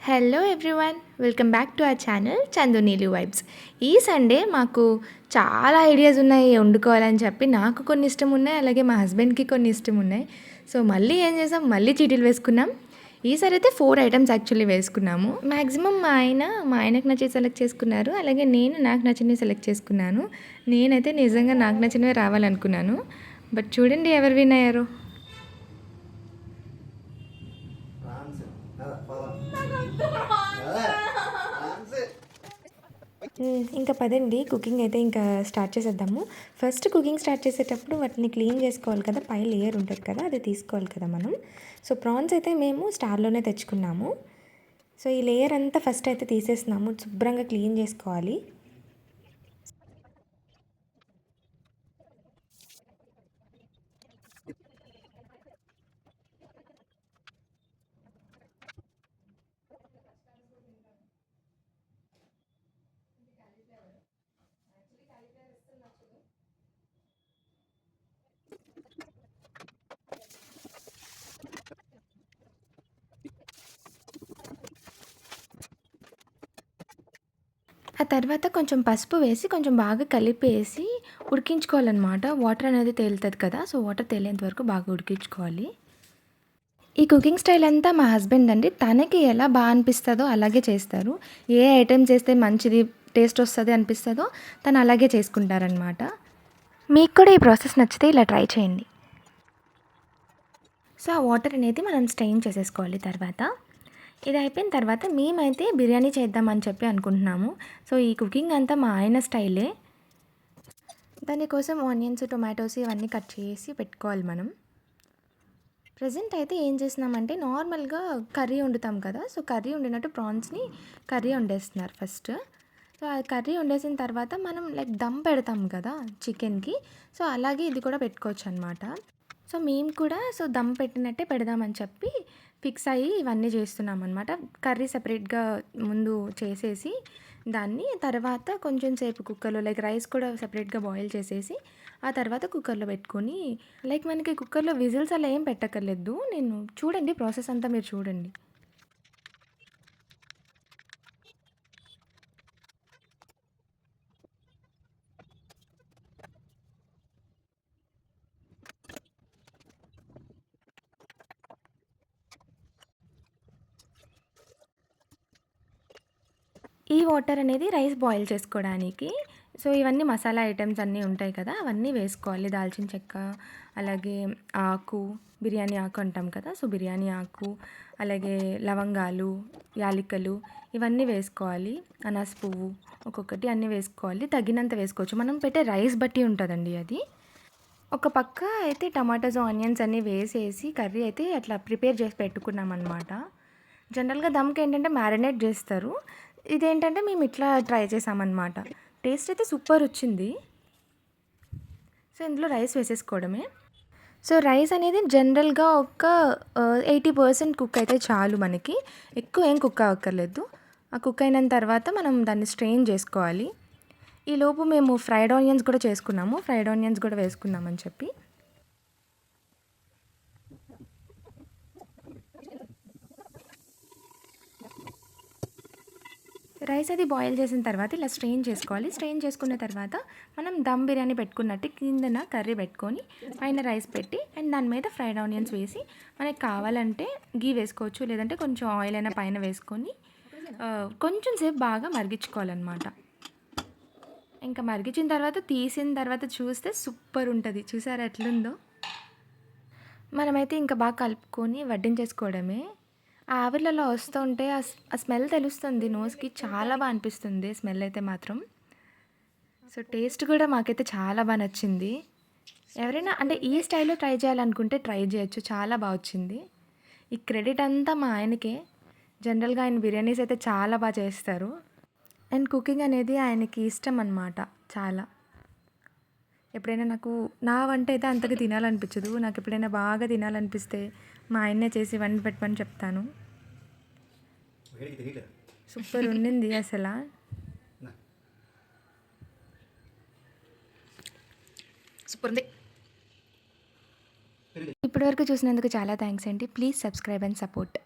Hello everyone, welcome back to our channel Chandu నీలి vibes. ఈ Sunday మాకు చాలా ఐడియాస్ ఉన్నాయి వండుకోవాలని చెప్పి. నాకు కొన్ని ఇష్టం ఉన్నాయి, అలాగే మా హస్బెండ్కి కొన్ని ఇష్టం ఉన్నాయి. సో మళ్ళీ ఏం చేసాం, మళ్ళీ చీటీలు వేసుకున్నాం. ఈసారి అయితే 4 ఐటమ్స్ యాక్చువల్లీ వేసుకున్నాము. మ్యాక్సిమం మా ఆయనకు నచ్చి సెలెక్ట్ చేసుకున్నారు, అలాగే నేను నాకు నచ్చినవి సెలెక్ట్ చేసుకున్నాను. నేనైతే నిజంగా నాకు నచ్చినవి రావాలనుకున్నాను, బట్ చూడండి ఎవరు విన్ అయ్యారు. ఇంకా పదండి, కుకింగ్ అయితే ఇంకా స్టార్ట్ చేసేద్దాము. ఫస్ట్ కుకింగ్ స్టార్ట్ చేసేటప్పుడు వాటిని క్లీన్ చేసుకోవాలి కదా, పై లేయర్ ఉంటుంది కదా, అది తీసుకోవాలి కదా మనం. సో ప్రాన్స్ అయితే మేము స్టార్లోనే తెచ్చుకున్నాము. సో ఈ లేయర్ అంతా ఫస్ట్ అయితే తీసేస్తున్నాము, శుభ్రంగా క్లీన్ చేసుకోవాలి. ఆ తర్వాత కొంచెం పసుపు వేసి కొంచెం బాగా కలిపేసి ఉడికించుకోవాలన్నమాట. వాటర్ అనేది తేలుతుంది కదా, సో వాటర్ తేలేంత వరకు బాగా ఉడికించుకోవాలి. ఈ కుకింగ్ స్టైల్ అంతా మా హస్బెండ్ అండి, తనకి ఎలా బాగా అనిపిస్తుందో అలాగే చేస్తారు. ఏ ఐటెం చేస్తే మంచిది టేస్ట్ వస్తుంది అనిపిస్తుందో తను అలాగే చేసుకుంటారనమాట. మీకు కూడా ఈ ప్రాసెస్ నచ్చితే ఇలా ట్రై చేయండి. సో ఆ వాటర్ అనేది మనం స్ట్రెయిన్ చేసేసుకోవాలి. తర్వాత ఇది అయిపోయిన తర్వాత మేమైతే బిర్యానీ చేద్దామని చెప్పి అనుకుంటున్నాము. సో ఈ కుకింగ్ అంతా మా ఆయన స్టైలే. దానికోసం ఆనియన్స్, టొమాటోస్ ఇవన్నీ కట్ చేసి పెట్టుకోవాలి మనం. ప్రజెంట్ అయితే ఏం చేస్తున్నామంటే నార్మల్గా కర్రీ వండుతాం కదా, సో కర్రీ వండినట్టు ప్రాన్స్ని కర్రీ వండేస్తున్నారు ఫస్ట్. సో ఆ కర్రీ వండేసిన తర్వాత మనం లైక్ దమ్ పెడతాం కదా చికెన్కి, సో అలాగే ఇది కూడా పెట్టుకోవచ్చు అనమాట. సో మేము కూడా దమ్ పెట్టినట్టే పెడదామని చెప్పి ఫిక్స్ అయ్యి ఇవన్నీ చేస్తున్నాం అనమాట. కర్రీ సపరేట్గా ముందు చేసేసి దాన్ని తర్వాత కొంచెం సేపు కుక్కర్లో లైక్ రైస్ కూడా సపరేట్గా బాయిల్ చేసేసి ఆ తర్వాత కుక్కర్లో పెట్టుకొని, లైక్ మనకి కుక్కర్లో విజిల్స్ అలా ఏం పెట్టక్కర్లేదు. నేను చూడండి ప్రాసెస్ అంతా మీరు చూడండి. ఈ వాటర్ అనేది రైస్ బాయిల్ చేసుకోవడానికి. సో ఇవన్నీ మసాలా ఐటమ్స్ అన్నీ ఉంటాయి కదా, అవన్నీ వేసుకోవాలి. దాల్చిన చెక్క, అలాగే ఆకు, బిర్యానీ ఆకు అంటాం కదా, సో బిర్యానీ ఆకు, అలాగే లవంగాలు, యాలకులు ఇవన్నీ వేసుకోవాలి. అనాస పువ్వు ఒక్కొక్కటి అన్నీ వేసుకోవాలి, తగినంత వేసుకోవచ్చు. మనం పెట్టే రైస్ బట్టి ఉంటుందండి అది. ఒక పక్క అయితే టమాటాస్, ఆనియన్స్ అన్నీ వేసేసి కర్రీ అయితే అట్లా ప్రిపేర్ చేసి పెట్టుకున్నాం అనమాట. జనరల్గా దమ్కి ఏంటంటే మ్యారినేట్ చేస్తారు, ఇదేంటంటే మేము ఇట్లా ట్రై చేసామన్నమాట. టేస్ట్ అయితే సూపర్ వచ్చింది. సో ఇందులో రైస్ వేసేసుకోవడమే. సో రైస్ అనేది జనరల్గా ఒక 80% కుక్ అయితే చాలు మనకి, ఎక్కువ ఏం కుక్ అవ్వక్కర్లేదు. ఆ కుక్ అయిన తర్వాత మనం దాన్ని స్ట్రెయిన్ చేసుకోవాలి. ఈలోపు మేము ఫ్రైడ్ ఆనియన్స్ కూడా చేసుకున్నాము, ఫ్రైడ్ ఆనియన్స్ కూడా వేసుకున్నామని చెప్పి. రైస్ అది బాయిల్ చేసిన తర్వాత ఇలా స్ట్రెయిన్ చేసుకోవాలి. స్ట్రెయిన్ చేసుకున్న తర్వాత మనం దమ్ బిర్యానీ పెట్టుకున్నట్టు కిందన కర్రీ పెట్టుకొని పైన రైస్ పెట్టి అండ్ దాని మీద ఫ్రైడ్ ఆనియన్స్ వేసి మనకి కావాలంటే గీ వేసుకోవచ్చు, లేదంటే కొంచెం ఆయిల్ అయినా పైన వేసుకొని కొంచెం సేపు బాగా మరిగించుకోవాలన్నమాట. ఇంకా మరిగించిన తర్వాత తీసిన తర్వాత చూస్తే సూపర్ ఉంటుంది. చూసారా ఎట్లుందో? మనమైతే ఇంకా బాగా కలుపుకొని వడ్డించేసుకోవడమే. ఆ ఆవిర్లలో వస్తుంటే ఆ స్మెల్ తెలుస్తుంది నోస్కి, చాలా బాగా అనిపిస్తుంది స్మెల్ అయితే మాత్రం. సో టేస్ట్ కూడా మాకైతే చాలా బాగా నచ్చింది. ఎవరైనా అంటే ఈ స్టైల్లో ట్రై చేయాలనుకుంటే ట్రై చేయొచ్చు, చాలా బాగా వచ్చింది. ఈ క్రెడిట్ అంతా మా ఆయనకే. జనరల్గా ఆయన బిర్యానీస్ అయితే చాలా బాగా చేస్తారు అండ్ కుకింగ్ అనేది ఆయనకి ఇష్టం అన్నమాట చాలా. ఎప్పుడైనా నా వంట అయితే అంతగా తినాలనిపించదు, నాకు ఎప్పుడైనా బాగా తినాలనిపిస్తే మా ఆయన్నే చేసి వండి పెట్టమని చెప్తాను. సూపర్ ఉండింది అసలు. సూపర్ ఉంది. ఇప్పటివరకు చూసినందుకు చాలా థ్యాంక్స్ అండి. Please subscribe and support.